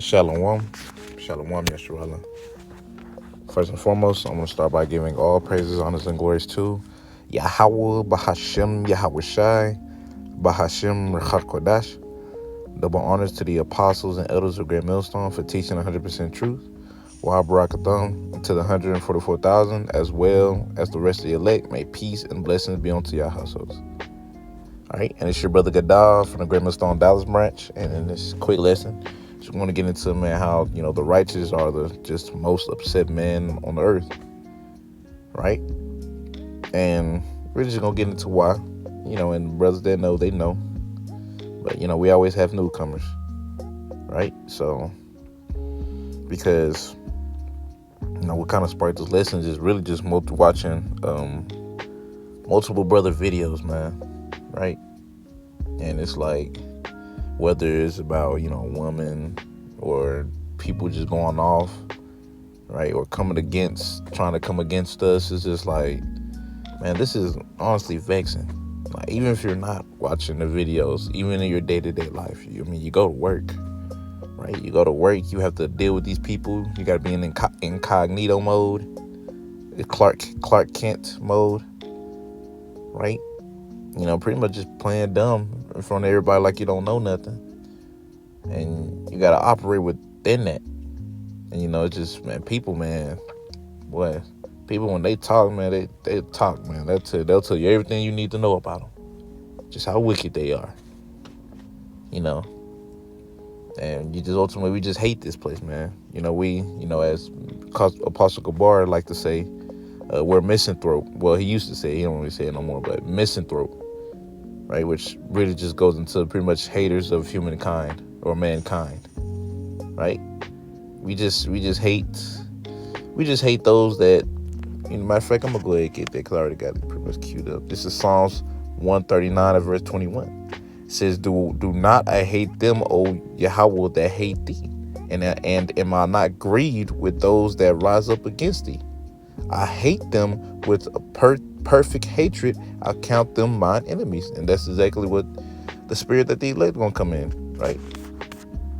Shalom. Shalom, Yeshua. First and foremost, I'm going to start by giving all praises, honors, and glories to Yahweh, Bahashem, Yahweh Shai, Bahashem, Rechat Kodash. Double honors to the apostles and elders of Great Millstone for teaching 100% truth. Wahab Barakatham to the 144,000, as well as the rest of the elect. May peace and blessings be unto your households. All right, and it's your brother Gadal from the Great Millstone Dallas branch. And in this quick lesson, just want to get into, man, how, the righteous are the just most upset men on the earth, right? And we're just going to get into why, and brothers that know, they know. But, we always have newcomers, right? So, because, what kind of sparked this lesson is really just watching multiple brother videos, man, right? And it's like, whether it's about, women or people just going off, right, or trying to come against us, it's just like, man, this is honestly vexing. Like, even if you're not watching the videos, even in your day-to-day life, you go to work, right? You go to work, you have to deal with these people. You got to be in incognito mode, Clark Kent mode, right? Pretty much just playing dumb in front of everybody like you don't know nothing. And you got to operate within that. And, it's just, man, people, man, boy, people, when they talk, man, they talk, man. They'll tell you everything you need to know about them. Just how wicked they are, And you just ultimately, we just hate this place, man. We, as Apostle Gabar like to say, we're misanthrope. Well, he used to say, he don't really say it no more, but misanthrope, right? Which really just goes into pretty much haters of humankind or mankind, right? We just hate those that, matter of fact, I'm gonna go ahead and get that because I already got it pretty much queued up. This is Psalms 139 of verse 21. It says, do not I hate them, O Yahweh, that hate thee, and am I not grieved with those that rise up against thee? I hate them with a perfect hatred. I count them mine enemies. And that's exactly what the spirit that the elect gonna come in, right?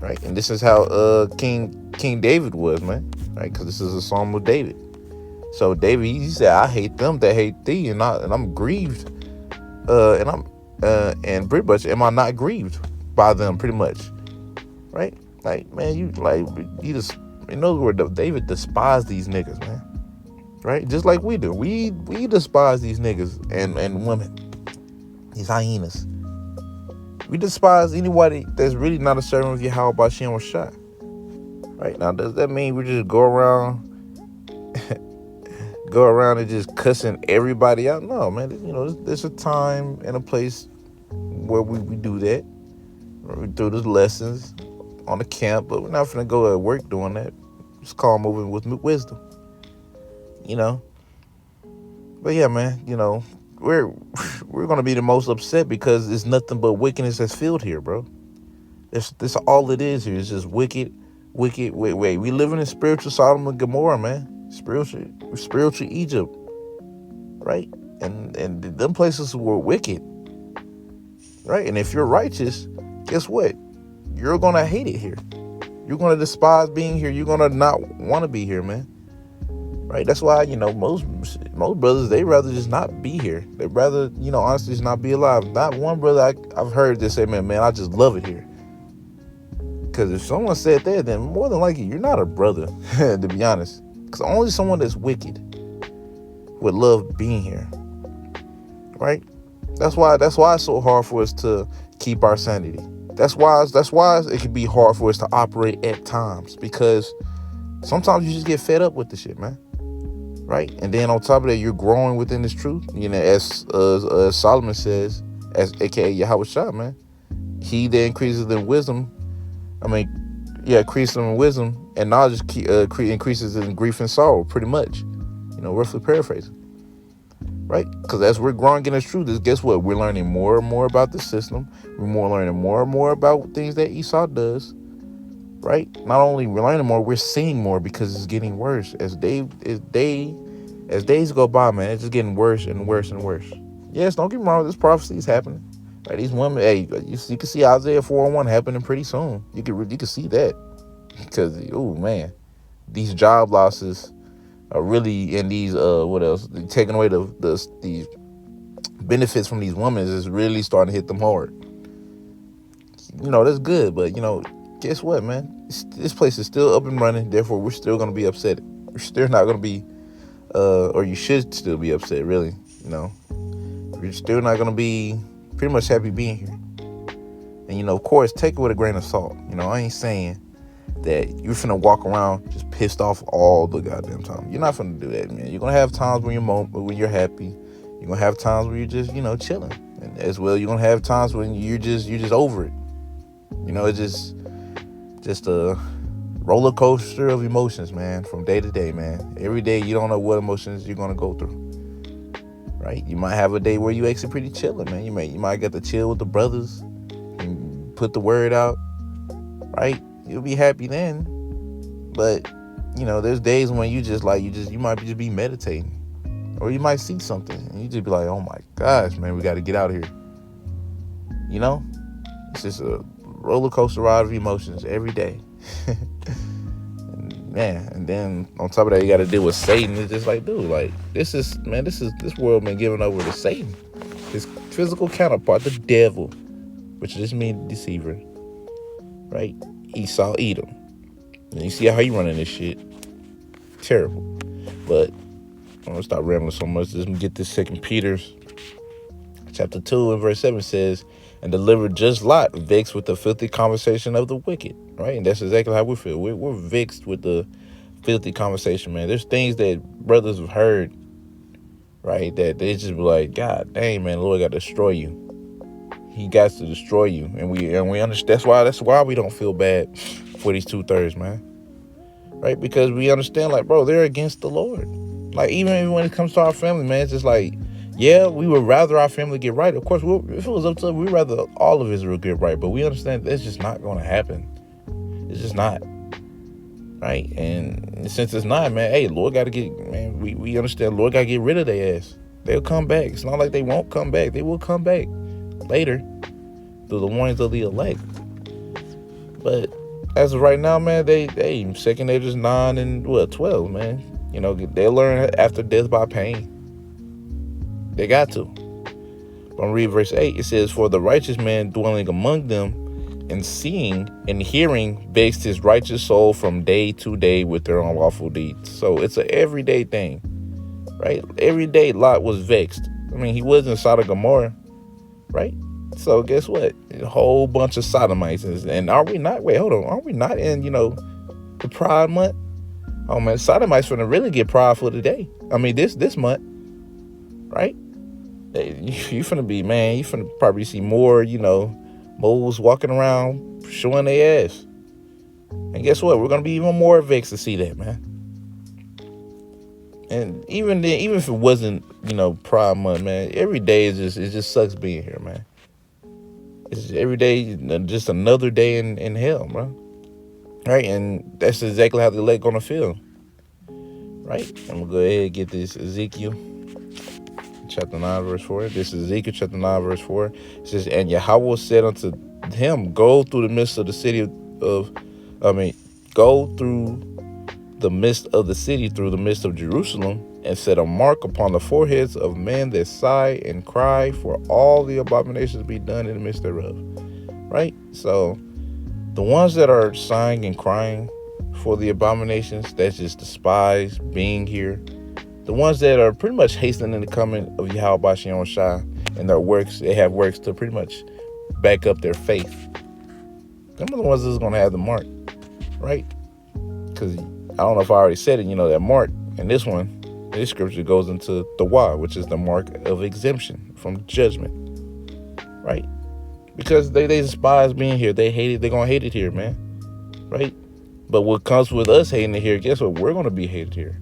Right. And this is how King David was, man, right? Because this is a psalm of David. So David, he said, I hate them that hate thee, and I'm grieved, and pretty much, am I not grieved by them, pretty much, right? Like, man, you just, in other words, David despised these niggas, man, right? Just like we do. We despise these niggas and women, these hyenas. We despise anybody that's really not a servant of Yahweh Bashem or Shai. Right? Now, does that mean we just go around and just cussing everybody out? No, man. There's a time and a place where we do that. We do the lessons on the camp, but we're not finna go at work doing that. Just call moving with wisdom. But yeah, man, we're gonna be the most upset because it's nothing but wickedness that's filled here, bro. This all it is here. It's just wicked. Wait. We living in spiritual Sodom and Gomorrah, man. Spiritual Egypt, right? And them places were wicked, right? And if you're righteous, guess what? You're gonna hate it here. You're gonna despise being here. You're gonna not want to be here, man. Right? That's why, most brothers, they rather just not be here. They rather, honestly, just not be alive. Not one brother I've heard this say, man, I just love it here. Because if someone said that, then more than likely, you're not a brother, to be honest. Because only someone that's wicked would love being here. Right? That's why it's so hard for us to keep our sanity. That's why it can be hard for us to operate at times. Because sometimes you just get fed up with the shit, man. Right? And then on top of that, you're growing within this truth. As Solomon says, as aka Yahweh Shai, man. He that increases in wisdom, increases in wisdom, and knowledge increases in grief and sorrow, pretty much. Roughly paraphrasing. Right? Because as we're growing in this truth, guess what? We're learning more and more about the system. We're learning more and more about things that Esau does. Right? Not only we're learning more, we're seeing more because it's getting worse as days go by, man. It's just getting worse and worse and worse. Yes, don't get me wrong. This prophecy is happening. Right? These women, hey, you can see Isaiah 4:1 happening pretty soon. You can see that. Because, oh man, these job losses are really, and these what else? Taking away the benefits from these women is really starting to hit them hard. That's good, but guess what, man? This place is still up and running. Therefore, we're still gonna be upset. We're still not gonna be, or you should still be upset. Really, you're still not gonna be pretty much happy being here. And of course, take it with a grain of salt. I ain't saying that you're finna walk around just pissed off all the goddamn time. You're not finna do that, man. You're gonna have times when you're happy. You're gonna have times where you're just, chilling. And as well, you're gonna have times when you're just over it. It's just a roller coaster of emotions, man, from day to day, man. Every day you don't know what emotions you're gonna go through. Right? You might have a day where you actually pretty chilling, man. You might get to chill with the brothers and put the word out. Right? You'll be happy then. But, there's days when you might just be meditating. Or you might see something and you just be like, oh my gosh, man, we got to get out of here. It's just a roller coaster ride of emotions every day. And then on top of that, you got to deal with Satan. It's just like, dude, like, this world been given over to Satan. His physical counterpart, the devil, which just means deceiver. Right? Esau, Edom. And you see how he running this shit. Terrible. But I'm going to stop rambling so much. Just get this 2 Peter chapter 2 and verse 7 says, and delivered just Lot, vexed with the filthy conversation of the wicked. Right? And that's exactly how we feel. We're vexed with the filthy conversation, man. There's things that brothers have heard, right, that they just be like, God dang, man, the Lord got to destroy you. He got to destroy you. And we understand. That's why we don't feel bad for these 2/3, man. Right? Because we understand, like, bro, they're against the Lord. Like, even when it comes to our family, man, it's just like, yeah, we would rather our family get right. Of course, if it was up to us, we'd rather all of Israel get right. But we understand that's just not going to happen. It's just not. Right? And since it's not, man, hey, Lord got to get, man, we understand Lord got to get rid of their ass. They'll come back. It's not like they won't come back. They will come back later through the warnings of the elect. But as of right now, man, they second ages 9 and 12, man. They'll learn after death by pain. They got to. I'm going to read verse 8. It says, for the righteous man dwelling among them and seeing and hearing vexed his righteous soul from day to day with their unlawful deeds. So it's an everyday thing, right? Every day Lot was vexed. I mean, he was in Sodom and Gomorrah, right? So guess what? A whole bunch of sodomites. And are we not? Wait, hold on. Are we not in, the Pride Month? Oh, man, sodomites finna really get prideful today. I mean, this month, right? You finna be, man, you finna probably see more, moles walking around showing their ass. And guess what? We're going to be even more vexed to see that, man. And even then, even if it wasn't, Pride Month, man, every day it just sucks being here, man. It's every day just another day in hell, bro. Right? And that's exactly how the elect going to feel. Right? I'm going to go ahead and get this Ezekiel chapter 9, verse 4. This is Ezekiel chapter 9, verse 4. It says, and Yahweh said unto him, go through the midst of the city go through the midst of the city, through the midst of Jerusalem, and set a mark upon the foreheads of men that sigh and cry for all the abominations be done in the midst thereof. Right? So the ones that are sighing and crying for the abominations, that's just despise being here. The ones that are pretty much hastening the coming of Yahweh Bashem Shai and their works, they have works to pretty much back up their faith. Them are the ones that's going to have the mark, right? Because I don't know if I already said it, that mark in this scripture goes into the Wa, which is the mark of exemption from judgment, right? Because they despise being here. They hate it. They're going to hate it here, man, right? But what comes with us hating it here, guess what? We're going to be hated here.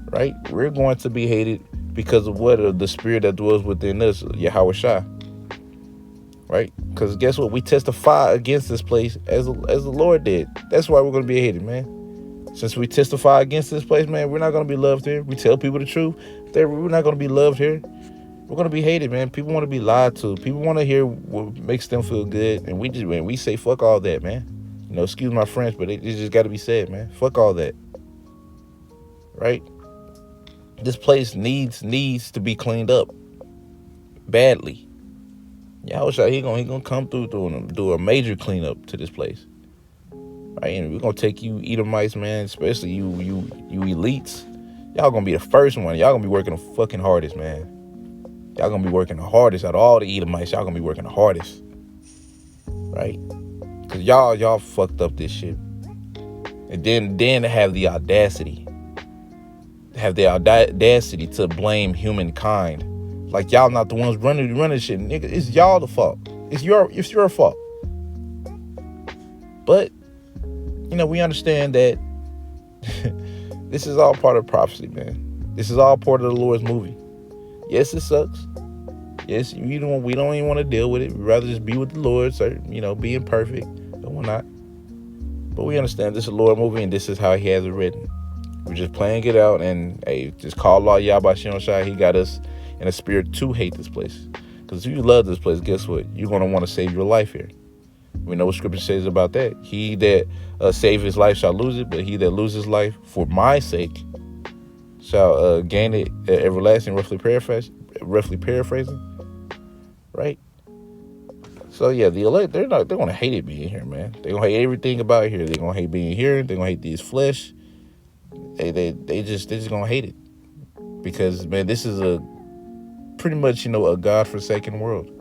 Right? We're going to be hated because of what? The spirit that dwells within us, Yahweh Shai. Right? Because guess what? We testify against this place as the Lord did. That's why we're going to be hated, man. Since we testify against this place, man, we're not going to be loved here. We tell people the truth. We're not going to be loved here. We're going to be hated, man. People want to be lied to. People want to hear what makes them feel good. And we say, fuck all that, man. Excuse my French, but it just got to be said, man. Fuck all that, right? This place needs to be cleaned up badly. Yahushua, he gonna come through and do a major cleanup to this place, right? And we're gonna take you Edomites, man, especially you elites. Y'all gonna be the first one. Y'all gonna be working the fucking hardest, man. Y'all gonna be working the hardest out of all the Edomites. Y'all gonna be working the hardest, right? Cause y'all fucked up this shit, and then to have the audacity to blame humankind, like y'all not the ones running shit, nigga. It's y'all the fault. It's your fault. But we understand that this is all part of prophecy, man. This is all part of the Lord's movie. Yes, it sucks. Yes, we don't even want to deal with it. We'd rather just be with the Lord, so being perfect and whatnot. But we understand this is a Lord movie, and this is how He has it written. We're just playing it out, and hey, just call Allah Yahweh Shai. He got us in a spirit to hate this place. Because if you love this place, guess what? You're going to want to save your life here. We know what Scripture says about that. He that save his life shall lose it, but he that loses life for my sake shall gain it everlasting, roughly paraphrasing. Right? So yeah, the elect, they're going to hate it being here, man. They're going to hate everything about here. They're going to hate being here. They're going to hate these flesh. They just gonna hate it, because man, this is a pretty much a God-forsaken world,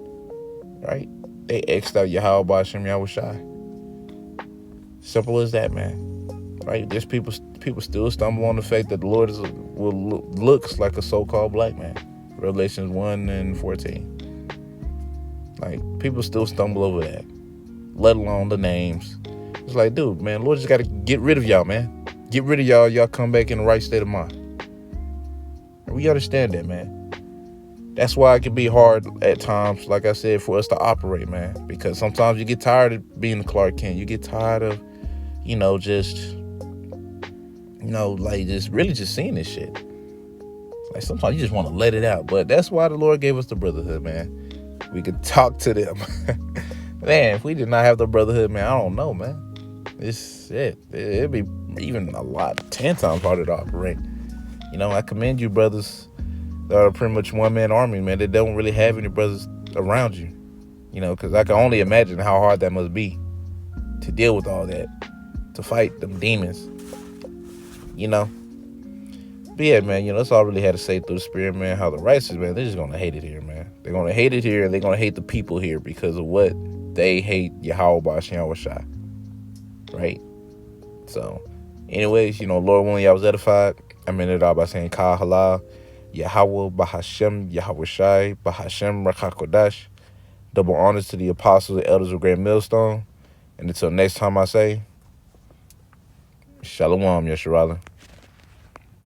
right? They X'd out Yahweh B'Shem Yahushai. Simple as that, man. Right? There's people still stumble on the fact that the Lord looks like a so-called black man. Revelations 1:14. Like, people still stumble over that, let alone the names. It's like, dude, man, Lord just got to get rid of y'all, man. Get rid of y'all. Y'all come back in the right state of mind. We understand that, man. That's why it can be hard at times, like I said, for us to operate, man. Because sometimes you get tired of being Clark Kent. You get tired of, just really just seeing this shit. Like, sometimes you just want to let it out. But that's why the Lord gave us the brotherhood, man. We could talk to them. Man, if we did not have the brotherhood, man, I don't know, man. It's it. It'd be even 10 times harder to operate. I commend you brothers that are pretty much one-man army, man. They don't really have any brothers around you, because I can only imagine how hard that must be to deal with all that, to fight them demons, But yeah, man, that's all I really had to say through the Spirit, man. How the righteous, man, they're just going to hate it here, man. They're going to hate it here, and they're going to hate the people here because of what they hate Yahweh B'Shem Yahushai. Right? So, anyways, Lord willing, y'all was edified. I'm in it all by saying Ka Halal, Yahweh Bahashem, Yahweh Shai, Bahashem Rakakodash. Double honors to the apostles and elders of Great Millstone. And until next time I say, Shalom, Yeshurala.